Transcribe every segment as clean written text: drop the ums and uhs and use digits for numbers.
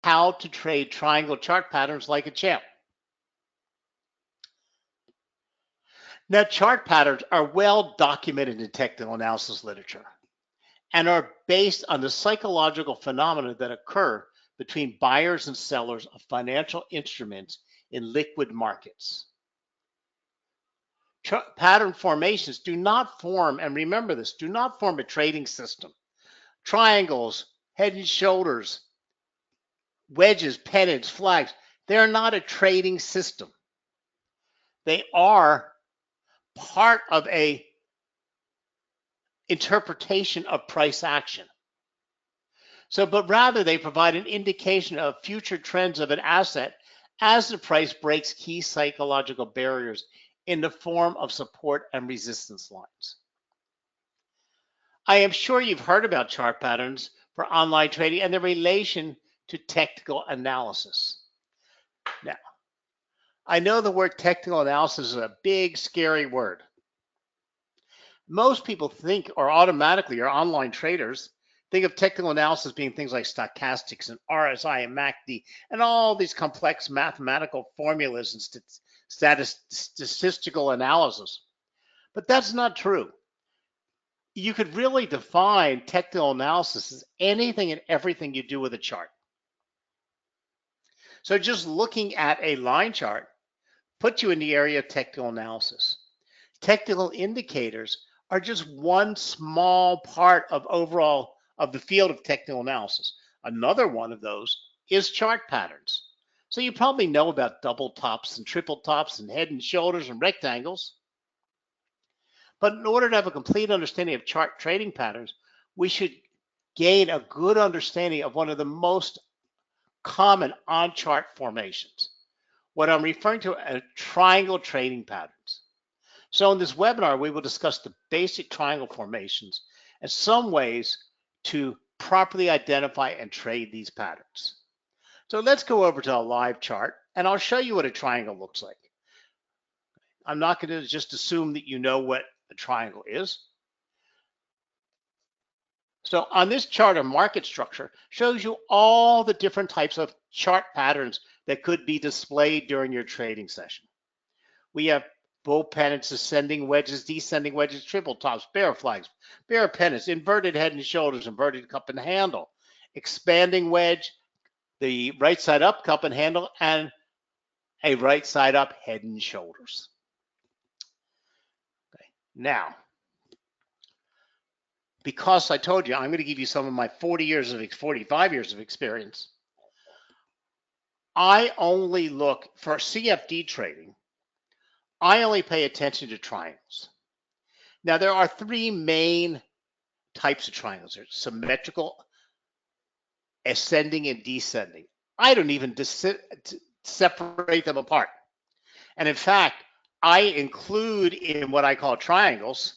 how to trade triangle chart patterns like a champ. Now, chart patterns are well documented in technical analysis literature and are based on the psychological phenomena that occur between buyers and sellers of financial instruments in liquid markets. Pattern formations do not form, and remember this, do not form a trading system. Triangles, head and shoulders, wedges, pennants, flags, they're not a trading system. They are part of a interpretation of price action. But rather they provide an indication of future trends of an asset as the price breaks key psychological barriers in the form of support and resistance lines. I am sure you've heard about chart patterns for online trading and their relation to technical analysis. Now, I know the word technical analysis is a big, scary word. Most people think, or automatically, or online traders, think of technical analysis being things like stochastics and RSI and MACD and all these complex mathematical formulas and statistical analysis. But that's not true. You could really define technical analysis as anything and everything you do with a chart. So just looking at a line chart puts you in the area of technical analysis. Technical indicators are just one small part of the field of technical analysis. Another one of those is chart patterns. So you probably know about double tops and triple tops and head and shoulders and rectangles. But in order to have a complete understanding of chart trading patterns, we should gain a good understanding of one of the most common on-chart formations. What I'm referring to as triangle trading patterns. So in this webinar, we will discuss the basic triangle formations and some ways to properly identify and trade these patterns. So let's go over to a live chart and I'll show you what a triangle looks like. I'm not going to just assume that you know what a triangle is. So on this chart, a market structure shows you all the different types of chart patterns that could be displayed during your trading session. We have bull pennants, ascending wedges, descending wedges, triple tops, bear flags, bear pennants, inverted head and shoulders, inverted cup and handle, expanding wedge, the right side up cup and handle, and a right side up head and shoulders. Okay. Now, because I told you I'm going to give you some of my 45 years of experience, I only look for CFD trading. I only pay attention to triangles. Now, there are three main types of triangles. There's symmetrical, ascending, and descending. I don't even separate them apart. And in fact, I include in what I call triangles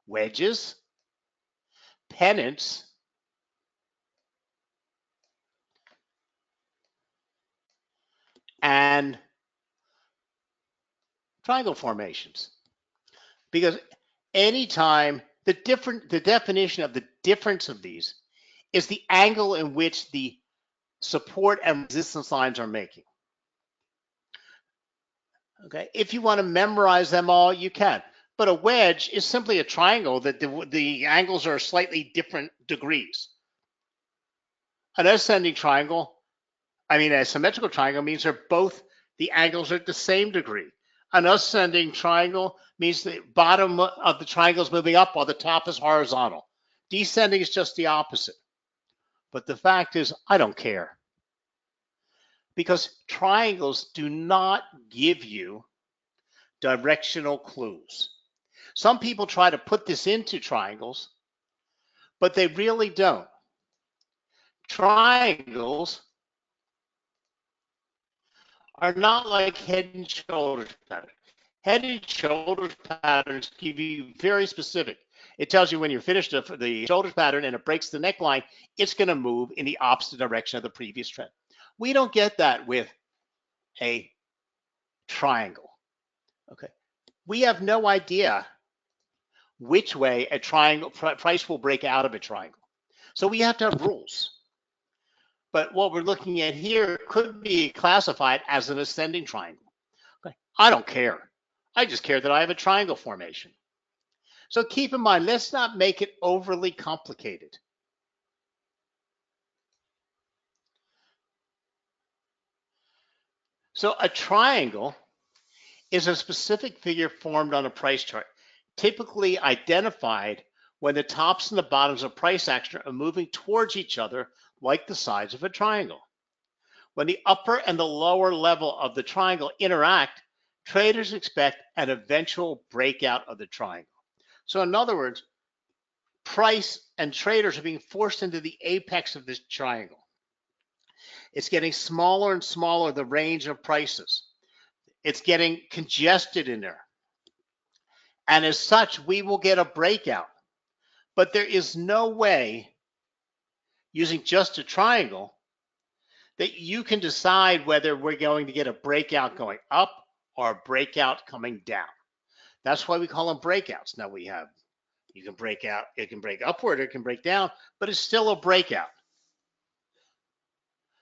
wedges, pennants, and triangle formations. Because anytime the definition of the difference of these is the angle in which the support and resistance lines are making. Okay, if you want to memorize them all, you can. But a wedge is simply a triangle that the angles are slightly different degrees. An ascending triangle, a symmetrical triangle means the angles are at the same degree. An ascending triangle means the bottom of the triangle is moving up while the top is horizontal. Descending is just the opposite. But the fact is, I don't care. Because triangles do not give you directional clues. Some people try to put this into triangles, but they really don't. Triangles are not like head and shoulders patterns. Head and shoulders patterns give you very specific. It tells you when you're finished the shoulders pattern and it breaks the neckline, it's going to move in the opposite direction of the previous trend. We don't get that with a triangle. Okay, we have no idea which way a triangle price will break out of a triangle. So we have to have rules. But what we're looking at here could be classified as an ascending triangle. Okay. I don't care. I just care that I have a triangle formation. So keep in mind, let's not make it overly complicated. So a triangle is a specific figure formed on a price chart, typically identified when the tops and the bottoms of price action are moving towards each other like the sides of a triangle. When the upper and the lower level of the triangle interact, traders expect an eventual breakout of the triangle. So in other words, price and traders are being forced into the apex of this triangle. It's getting smaller and smaller, the range of prices. It's getting congested in there. And as such, we will get a breakout. But there is no way, using just a triangle, that you can decide whether we're going to get a breakout going up or a breakout coming down. That's why we call them breakouts. Now you can break out, it can break upward, it can break down, but it's still a breakout.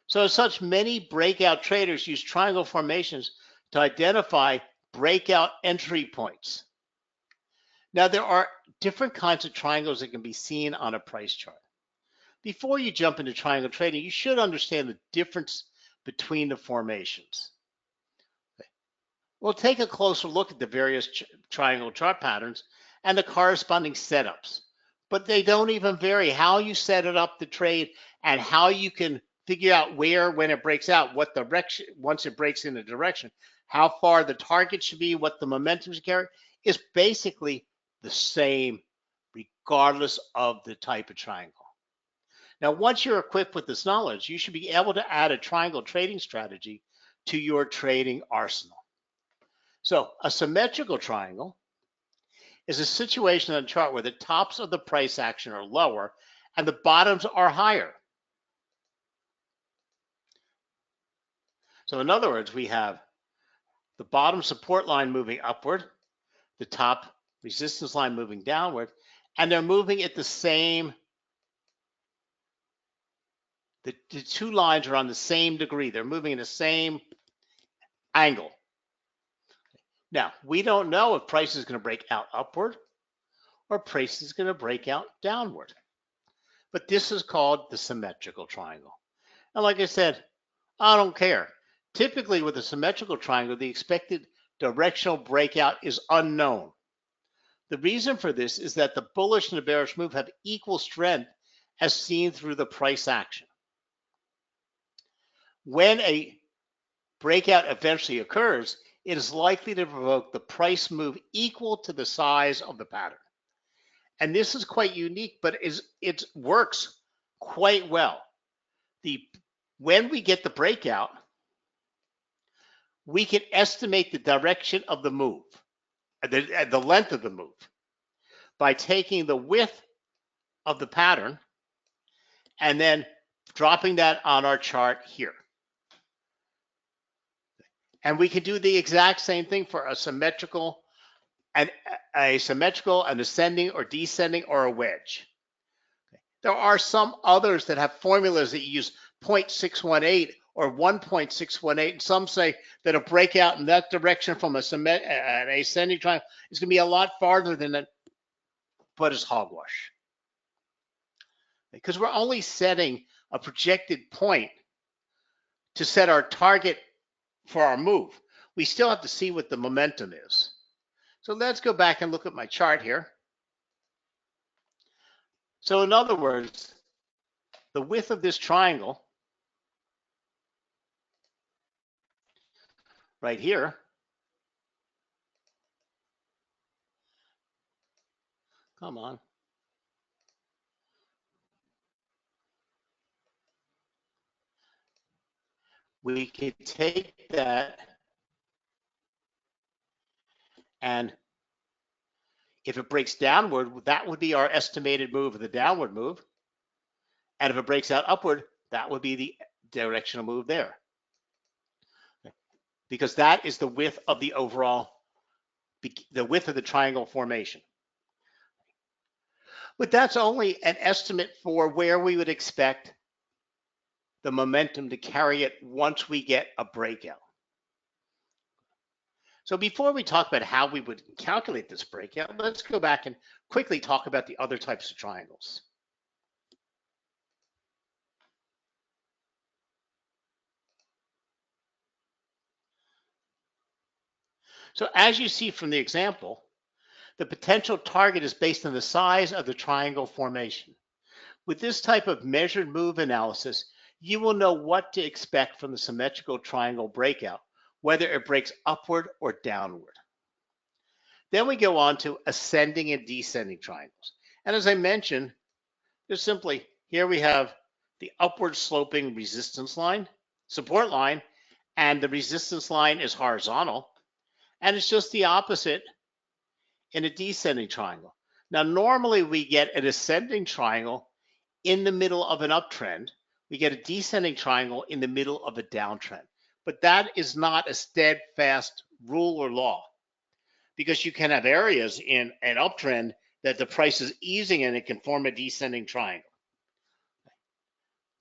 So as such, many breakout traders use triangle formations to identify breakout entry points. Now, there are different kinds of triangles that can be seen on a price chart. Before you jump into triangle trading, you should understand the difference between the formations. We'll take a closer look at the various triangle chart patterns and the corresponding setups, but they don't even vary. How you set it up, the trade, and how you can figure out where, when it breaks out, what direction, once it breaks in a direction, how far the target should be, what the momentum should carry, is basically the same regardless of the type of triangle. Now, once you're equipped with this knowledge, you should be able to add a triangle trading strategy to your trading arsenal. So a symmetrical triangle is a situation on a chart where the tops of the price action are lower and the bottoms are higher. So in other words, we have the bottom support line moving upward, the top resistance line moving downward, and they're moving at the same, the two lines are on the same degree. They're moving in the same angle. Now, we don't know if price is going to break out upward or price is going to break out downward. But this is called the symmetrical triangle. And like I said, I don't care. Typically with a symmetrical triangle, the expected directional breakout is unknown. The reason for this is that the bullish and the bearish move have equal strength as seen through the price action. When a breakout eventually occurs, it is likely to provoke the price move equal to the size of the pattern. And this is quite unique, but it works quite well. When we get the breakout, we can estimate the direction of the move, the length of the move, by taking the width of the pattern and then dropping that on our chart here. And we can do the exact same thing for a symmetrical, an ascending or descending, or a wedge. There are some others that have formulas that use 0.618 or 1.618, and some say that a breakout in that direction from an ascending triangle is going to be a lot farther than that, but it's hogwash. Because we're only setting a projected point to set our target for our move. We still have to see what the momentum is. So let's go back and look at my chart here. So in other words, the width of this triangle right here come on. We could take that, and if it breaks downward, that would be our estimated move of the downward move. And if it breaks out upward, that would be the directional move there. Because that is the width of the overall, the width of the triangle formation. But that's only an estimate for where we would expect the momentum to carry it once we get a breakout. So before we talk about how we would calculate this breakout, let's go back and quickly talk about the other types of triangles. So as you see from the example, the potential target is based on the size of the triangle formation. With this type of measured move analysis, you will know what to expect from the symmetrical triangle breakout, whether it breaks upward or downward. Then we go on to ascending and descending triangles. And as I mentioned, just simply, here we have the upward sloping resistance line, support line, and the resistance line is horizontal. And it's just the opposite in a descending triangle. Now, normally we get an ascending triangle in the middle of an uptrend. We get a descending triangle in the middle of a downtrend. But that is not a steadfast rule or law, because you can have areas in an uptrend that the price is easing and it can form a descending triangle.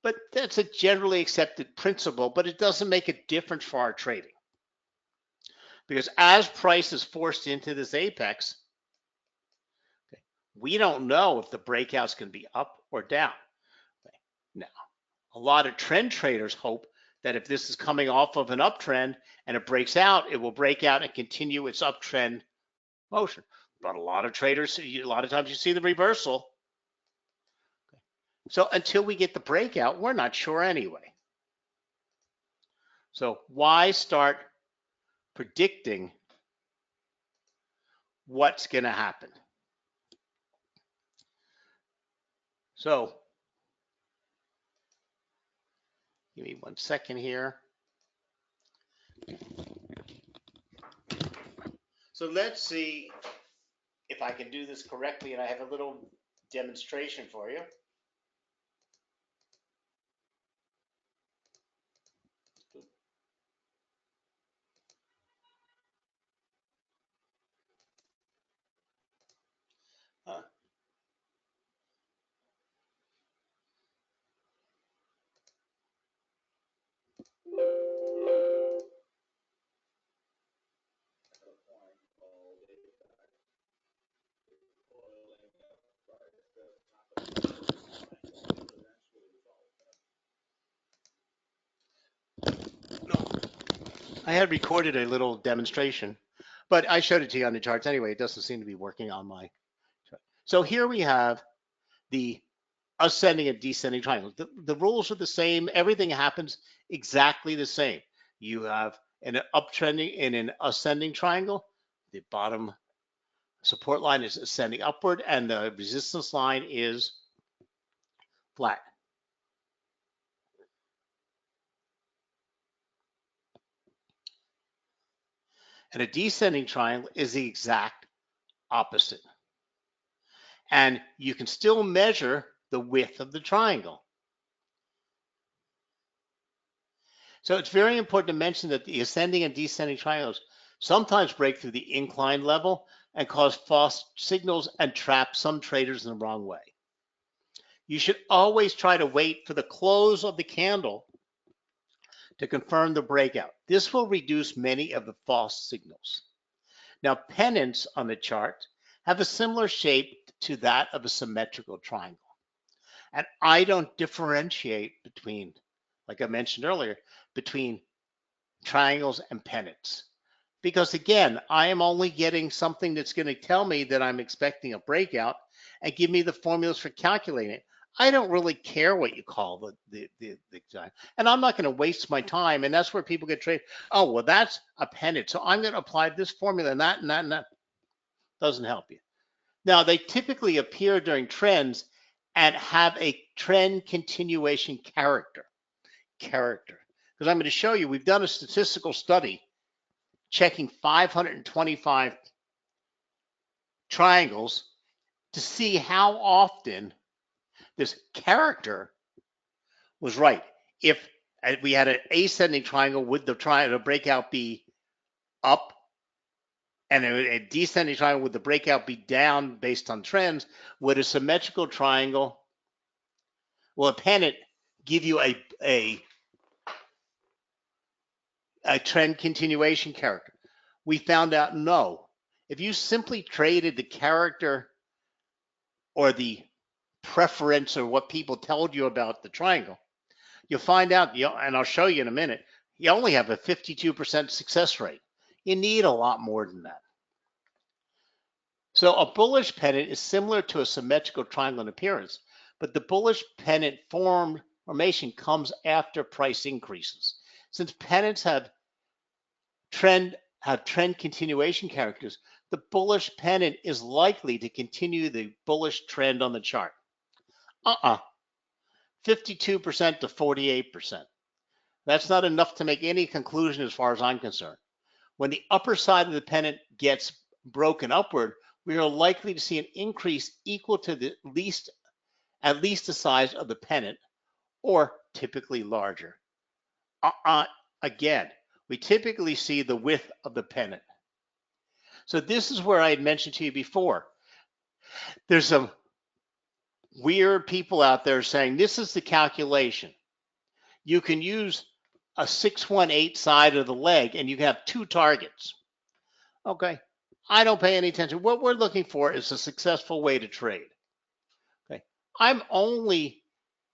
But that's a generally accepted principle, but it doesn't make a difference for our trading. Because as price is forced into this apex, we don't know if the breakout's going to be up or down. Now, a lot of trend traders hope that if this is coming off of an uptrend and it breaks out, it will break out and continue its uptrend motion. But a lot of traders, a lot of times you see the reversal. So until we get the breakout, we're not sure anyway. So why start predicting what's going to happen? So give me 1 second here. So let's see if I can do this correctly, and I have a little demonstration for you. I had recorded a little demonstration, but I showed it to you on the charts anyway. It doesn't seem to be working on my chart. So here we have the ascending and descending triangles. The rules are the same. Everything happens exactly the same. You have an uptrending in an ascending triangle. The bottom support line is ascending upward, and the resistance line is flat. And a descending triangle is the exact opposite. And you can still measure the width of the triangle. So it's very important to mention that the ascending and descending triangles sometimes break through the incline level and cause false signals and trap some traders in the wrong way. You should always try to wait for the close of the candle to confirm the breakout. This will reduce many of the false signals. Now, pennants on the chart have a similar shape to that of a symmetrical triangle. And I don't differentiate between, like I mentioned earlier, between triangles and pennants. Because again, I am only getting something that's going to tell me that I'm expecting a breakout and give me the formulas for calculating it. I don't really care what you call the time. And I'm not going to waste my time. And that's where people get traded. Oh, well, that's a pennant. So I'm going to apply this formula and that and that and that. Doesn't help you. Now, they typically appear during trends and have a trend continuation character. Because I'm going to show you, we've done a statistical study checking 525 triangles to see how often this character was right. If we had an ascending triangle, would the breakout be up? And a descending triangle, would the breakout be down based on trends? Would a symmetrical triangle, well, a pennant give you a trend continuation character. We found out no. If you simply traded the character or the preference or what people told you about the triangle, you'll find out, and I'll show you in a minute, you only have a 52% success rate. You need a lot more than that. So a bullish pennant is similar to a symmetrical triangle in appearance, but the bullish pennant formation comes after price increases. Since pennants have trend continuation characters, the bullish pennant is likely to continue the bullish trend on the chart. 52% to 48%. That's not enough to make any conclusion as far as I'm concerned. When the upper side of the pennant gets broken upward, we are likely to see an increase equal to at least the size of the pennant, or typically larger. Again, we typically see the width of the pennant. So this is where I had mentioned to you before. There's some weird people out there saying this is the calculation. You can use a 618 side of the leg and you can have two targets. Okay, I don't pay any attention. What we're looking for is a successful way to trade. Okay, I'm only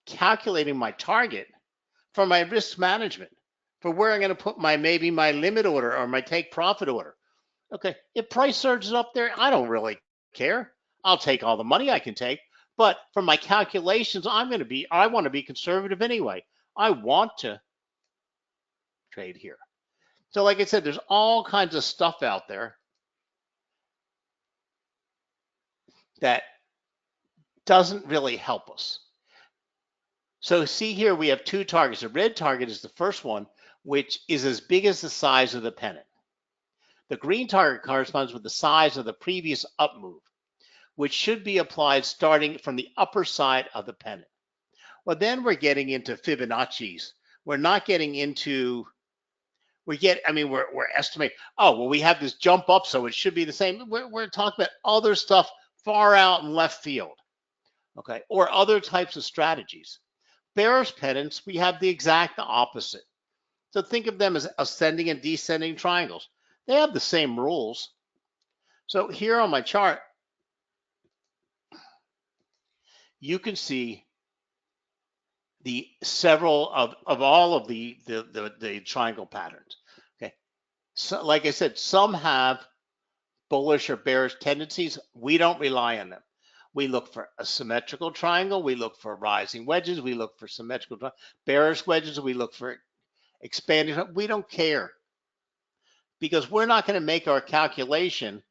calculating my target for my risk management, for where I'm going to put maybe my limit order or my take profit order. Okay, if price surges up there, I don't really care. I'll take all the money I can take, but for my calculations, I want to be conservative anyway. I want to trade here. So like I said, there's all kinds of stuff out there that doesn't really help us. So see here, we have two targets. The red target is the first one, which is as big as the size of the pennant. The green target corresponds with the size of the previous up move, which should be applied starting from the upper side of the pennant. Well, then we're getting into Fibonacci's. We're not getting into, we're estimating, oh, well, we have this jump up, so it should be the same. We're talking about other stuff far out in left field, okay, or other types of strategies. Bearish pennants, we have the exact opposite. So think of them as ascending and descending triangles. They have the same rules. So here on my chart, you can see the several of all of the triangle patterns. Okay, so like I said, some have bullish or bearish tendencies. We don't rely on them. We look for a symmetrical triangle. We look for rising wedges. We look for symmetrical bearish wedges. We look for expanding. We don't care, because we're not going to make our calculation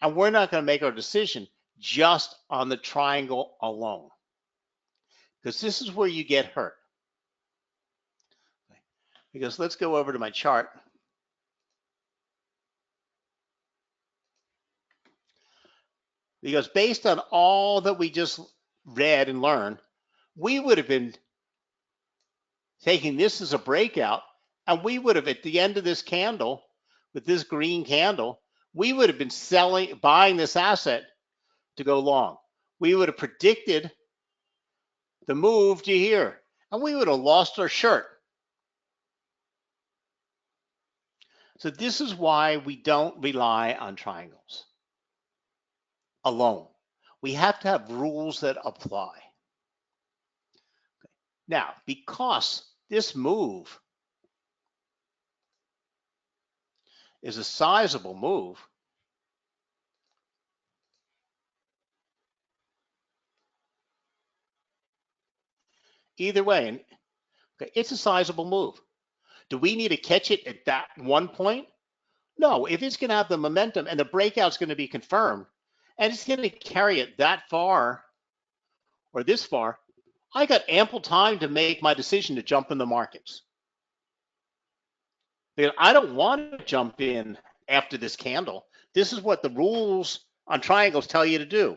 and we're not going to make our decision just on the triangle alone, because this is where you get hurt. Because let's go over to my chart. Because based on all that we just read and learned, we would have been taking this as a breakout, and we would have, at the end of this candle, with this green candle, we would have been buying this asset to go long. We would have predicted the move to here, and we would have lost our shirt. So this is why we don't rely on triangles alone. We have to have rules that apply. Now, because this move is a sizable move, either way, okay, it's a sizable move. Do we need to catch it at that one point? No, if it's going to have the momentum and the breakout's going to be confirmed, and it's going to carry it that far or this far, I got ample time to make my decision to jump in the markets. Because I don't want to jump in after this candle. This is what the rules on triangles tell you to do,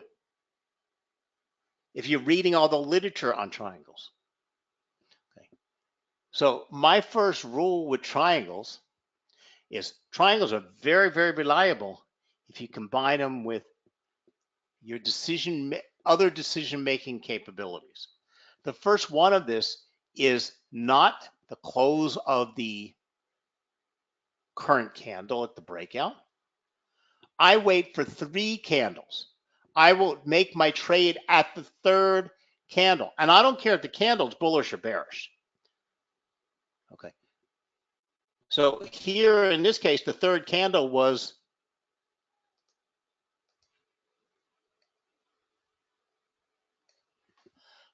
if you're reading all the literature on triangles. Okay. So my first rule with triangles is triangles are very, very reliable if you combine them with your other decision-making capabilities. The first one of this is not the close of the current candle at the breakout. I wait for 3 candles. I will make my trade at the 3rd candle. And I don't care if the candle is bullish or bearish. Okay. So here in this case, the 3rd candle was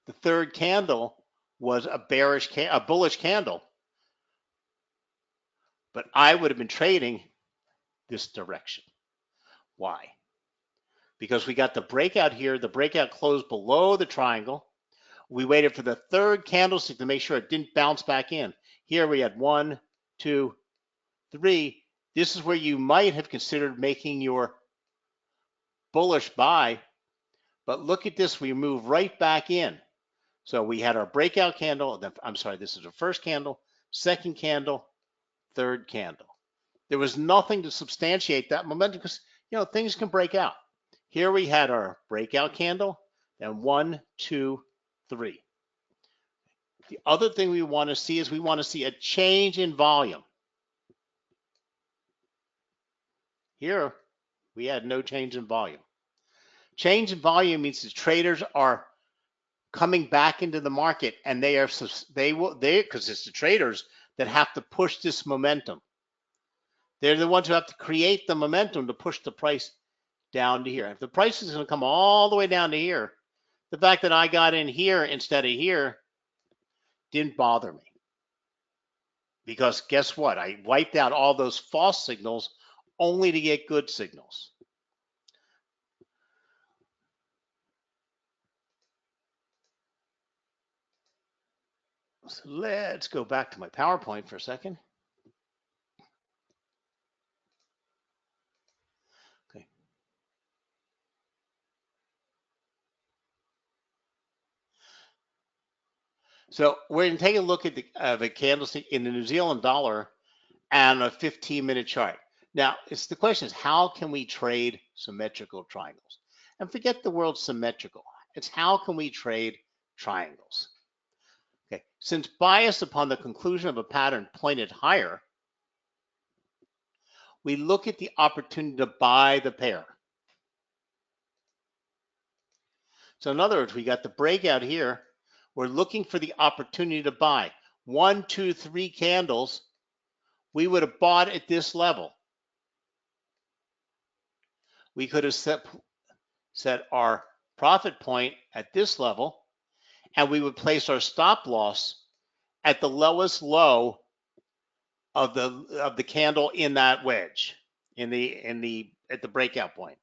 a bullish candle. But I would have been trading this direction. Why? Because we got the breakout here. The breakout closed below the triangle. We waited for the 3rd candlestick to make sure it didn't bounce back in. Here we had 1, 2, 3. This is where you might have considered making your bullish buy. But look at this. We move right back in. So we had our breakout candle. I'm sorry, this is the 1st candle, 2nd candle, 3rd candle. There was nothing to substantiate that momentum because, things can break out. Here we had our breakout candle, and 1, 2, 3. The other thing we want to see is we want to see a change in volume. Here, we had no change in volume. Change in volume means the traders are coming back into the market, and because it's the traders that have to push this momentum. They're the ones who have to create the momentum to push the price down to here. If the price is going to come all the way down to here, the fact that I got in here instead of here didn't bother me. Because guess what? I wiped out all those false signals only to get good signals. So let's go back to my PowerPoint for a second. Okay. So we're going to take a look at the candlestick in the New Zealand dollar and a 15-minute chart. Now, the question is, how can we trade symmetrical triangles? And forget the word symmetrical. It's how can we trade triangles? Okay. Since bias upon the conclusion of a pattern pointed higher, we look at the opportunity to buy the pair. So in other words, we got the breakout here. We're looking for the opportunity to buy. 1, 2, 3 candles. We would have bought at this level. We could have set our profit point at this level, and we would place our stop loss at the lowest low of the candle in that wedge at the breakout point.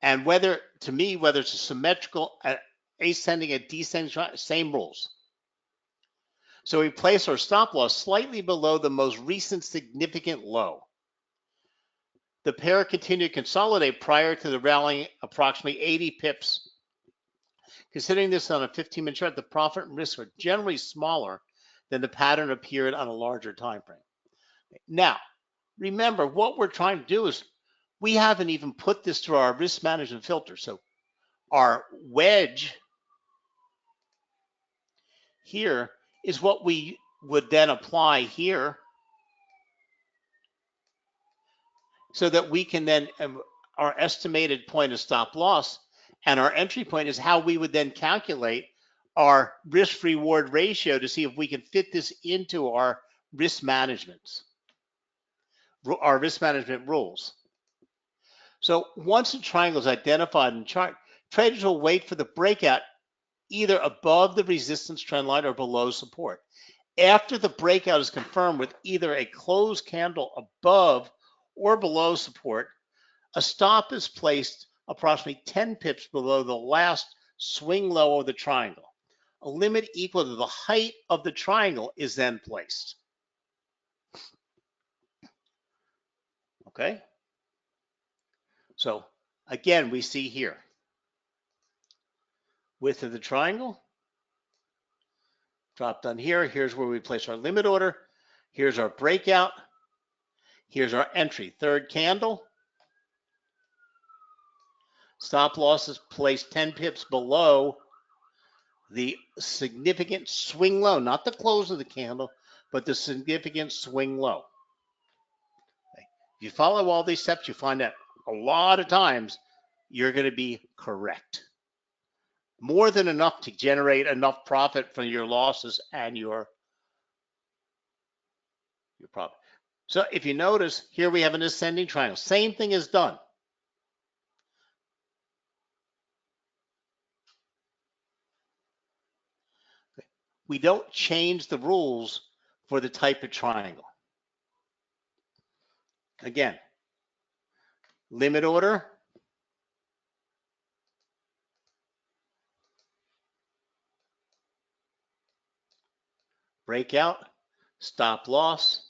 And whether it's a symmetrical, ascending, a descending, same rules. So we place our stop loss slightly below the most recent significant low. The pair continued to consolidate prior to the rallying approximately 80 pips. Considering this on a 15-minute chart, the profit and risk are generally smaller than the pattern appeared on a larger time frame. Now, remember, what we're trying to do is we haven't even put this through our risk management filter. So our wedge here is what we would then apply here so that we can then, our estimated point of stop loss and our entry point is how we would then calculate our risk-reward ratio to see if we can fit this into our risk management rules. So once the triangle is identified in the chart, traders will wait for the breakout either above the resistance trend line or below support. After the breakout is confirmed with either a closed candle above or below support, a stop is placed approximately 10 pips below the last swing low of the triangle. A limit equal to the height of the triangle is then placed. Okay? So again, we see here, width of the triangle, drop down here. Here's where we place our limit order. Here's our breakout. Here's our entry, 3rd candle. Stop loss is placed 10 pips below the significant swing low, not the close of the candle, but the significant swing low. Okay. If you follow all these steps, you find that a lot of times you're going to be correct. More than enough to generate enough profit from your losses and your profit. So if you notice, here we have an ascending triangle. Same thing is done. We don't change the rules for the type of triangle. Again, limit order, breakout, stop loss,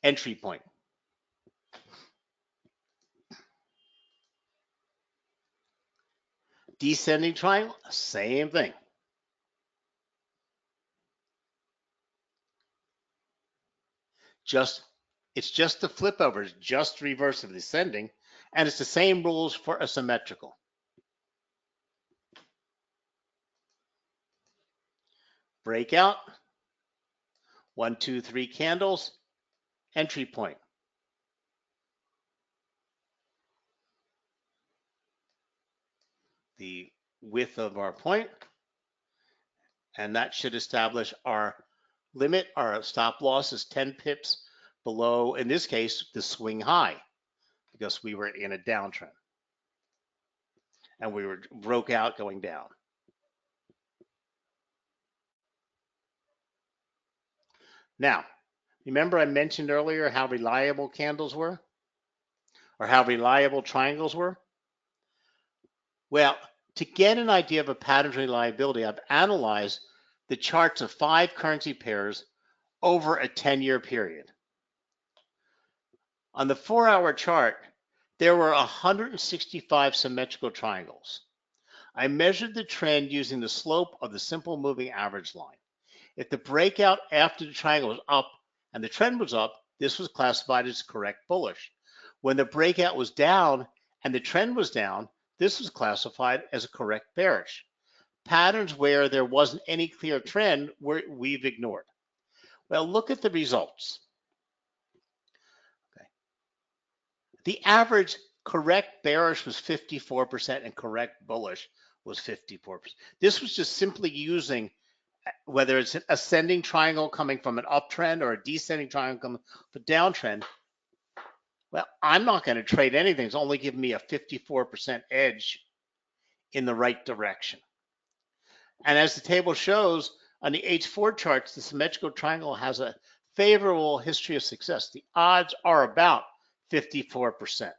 entry point. Descending triangle, same thing. It's just the flip over, it's just reverse of the ascending, and it's the same rules for a symmetrical. Breakout, 1, 2, 3 candles, entry point. The width of our point, and that should establish our limit. Our stop loss is 10 pips below, in this case, the swing high, because we were in a downtrend and we broke out going down. Now, remember I mentioned earlier how reliable candles were, or how reliable triangles were? Well, to get an idea of a pattern's reliability, I've analyzed the charts of 5 currency pairs over a 10-year period. On the 4-hour chart, there were 165 symmetrical triangles. I measured the trend using the slope of the simple moving average line. If the breakout after the triangle was up and the trend was up, this was classified as correct bullish. When the breakout was down and the trend was down, this was classified as a correct bearish. Patterns where there wasn't any clear trend we've ignored. Well, look at the results. Okay. The average correct bearish was 54% and correct bullish was 54%. This was just simply using whether it's an ascending triangle coming from an uptrend or a descending triangle coming from a downtrend. Well, I'm not going to trade anything. It's only giving me a 54% edge in the right direction. And as the table shows, on the H4 charts, the symmetrical triangle has a favorable history of success. The odds are about 54%.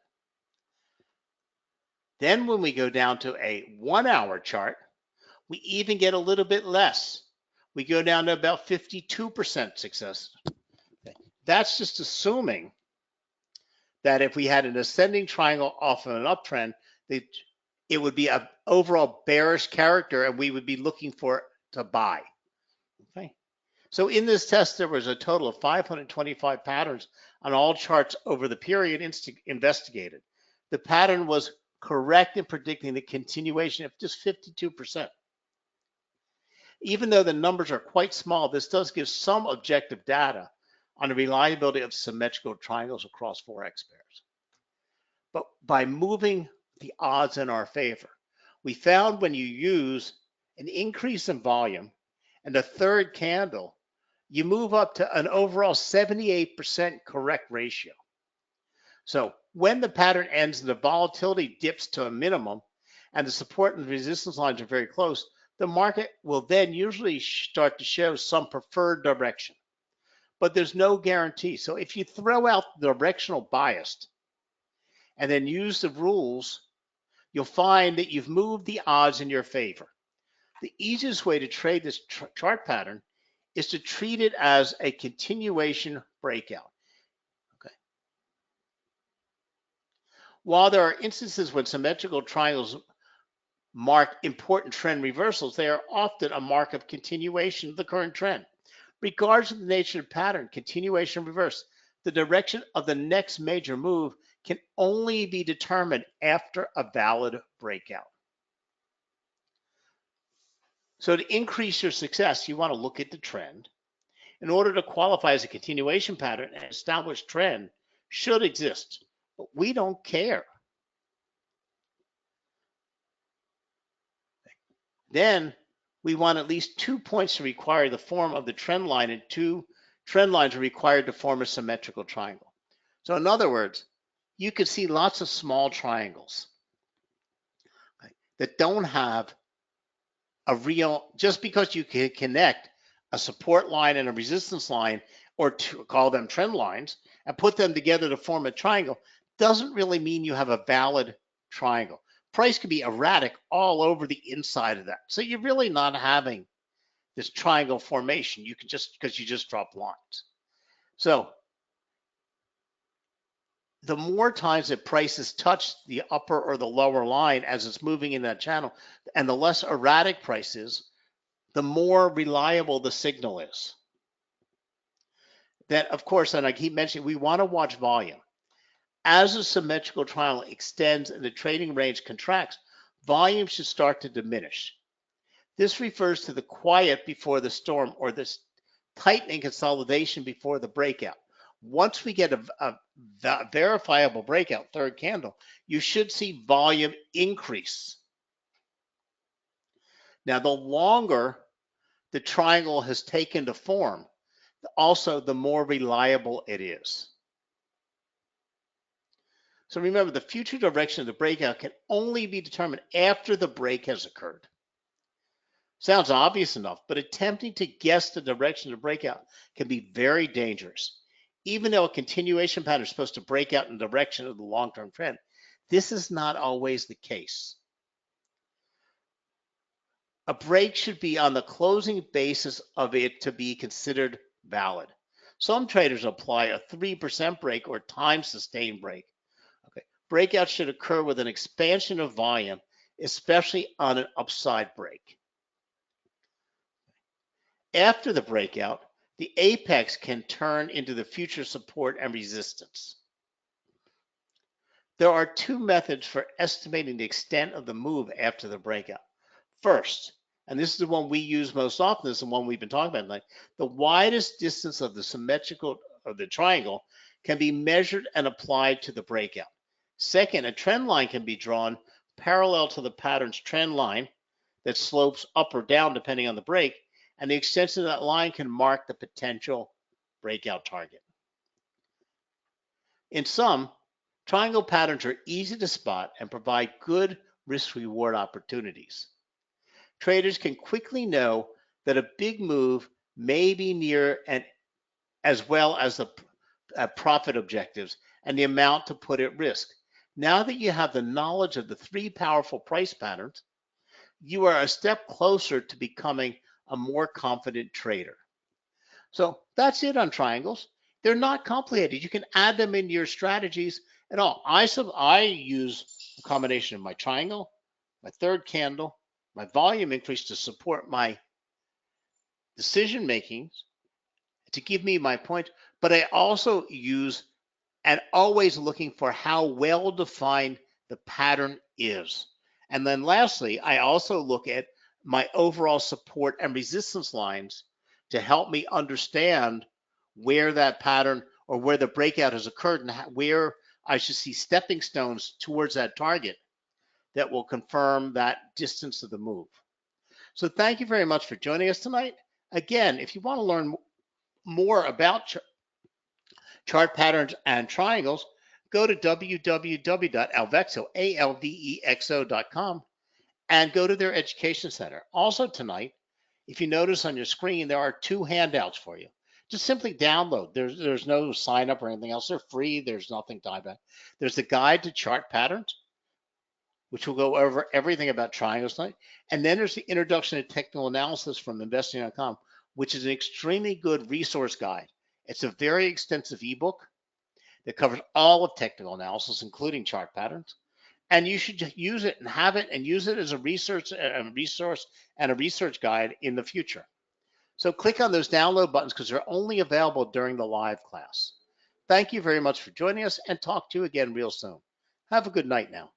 Then when we go down to a 1-hour chart, we even get a little bit less. We go down to about 52% success. Okay. That's just assuming that if we had an ascending triangle off of an uptrend, it would be an overall bearish character and we would be looking for it to buy. Okay. So in this test, there was a total of 525 patterns on all charts over the period investigated. The pattern was correct in predicting the continuation of just 52%. Even though the numbers are quite small, this does give some objective data on the reliability of symmetrical triangles across forex pairs. But by moving the odds in our favor, we found when you use an increase in volume and a third candle, you move up to an overall 78% correct ratio. So when the pattern ends and the volatility dips to a minimum and the support and resistance lines are very close, the market will then usually start to show some preferred direction. But there's no guarantee. So if you throw out the directional bias and then use the rules, you'll find that you've moved the odds in your favor. The easiest way to trade this chart pattern is to treat it as a continuation breakout. Okay. While there are instances when symmetrical triangles mark important trend reversals, they are often a mark of continuation of the current trend. Regardless of the nature of the pattern, continuation reverse, the direction of the next major move can only be determined after a valid breakout. So to increase your success, you want to look at the trend. In order to qualify as a continuation pattern, an established trend should exist, but we don't care. Then we want at least 2 points to require the form of the trend line, and 2 trend lines are required to form a symmetrical triangle. So in other words, you could see lots of small triangles that don't have a real, just because you can connect a support line and a resistance line, or to call them trend lines, and put them together to form a triangle, doesn't really mean you have a valid triangle. Price can be erratic all over the inside of that. So you're really not having this triangle formation. You can just, because you just drop lines. So the more times that prices touch the upper or the lower line as it's moving in that channel, and the less erratic price is, the more reliable the signal is. Then, of course, and I keep mentioning, we want to watch volume. As a symmetrical triangle extends and the trading range contracts, volume should start to diminish. This refers to the quiet before the storm, or this tightening consolidation before the breakout. Once we get a verifiable breakout, third candle, you should see volume increase. Now, the longer the triangle has taken to form, also the more reliable it is. So remember, the future direction of the breakout can only be determined after the break has occurred. Sounds obvious enough, but attempting to guess the direction of the breakout can be very dangerous. Even though a continuation pattern is supposed to break out in the direction of the long-term trend, this is not always the case. A break should be on the closing basis of it to be considered valid. Some traders apply a 3% break or time sustained break. Okay. Breakout should occur with an expansion of volume, especially on an upside break. After the breakout, the apex can turn into the future support and resistance. There are 2 methods for estimating the extent of the move after the breakout. First, and this is the one we use most often, this is the one we've been talking about tonight, the widest distance of the symmetrical of the triangle can be measured and applied to the breakout. Second, a trend line can be drawn parallel to the pattern's trend line that slopes up or down depending on the break, and the extension of that line can mark the potential breakout target. In sum, triangle patterns are easy to spot and provide good risk-reward opportunities. Traders can quickly know that a big move may be near, and as well as the profit objectives and the amount to put at risk. Now that you have the knowledge of the 3 powerful price patterns, you are a step closer to becoming a more confident trader. So that's it on triangles. They're not complicated. You can add them into your strategies at all. I use a combination of my triangle, my third candle, my volume increase to support my decision making, to give me my point, but I also use, and always looking for how well defined the pattern is. And then lastly, I also look at my overall support and resistance lines to help me understand where that pattern or where the breakout has occurred and where I should see stepping stones towards that target that will confirm that distance of the move. So thank you very much for joining us tonight. Again, if you want to learn more about chart patterns and triangles, go to www.alvexo.com and go to their education center. Also tonight, if you notice on your screen, there are 2 handouts for you. Just simply download. There's no sign up or anything else. They're free. There's nothing tied back. There's the guide to chart patterns, which will go over everything about triangles tonight. And then there's the introduction to technical analysis from investing.com, which is an extremely good resource guide. It's a very extensive ebook that covers all of technical analysis, including chart patterns. And you should use it and have it and use it as a resource and a research guide in the future. So click on those download buttons because they're only available during the live class. Thank you very much for joining us, and talk to you again real soon. Have a good night now.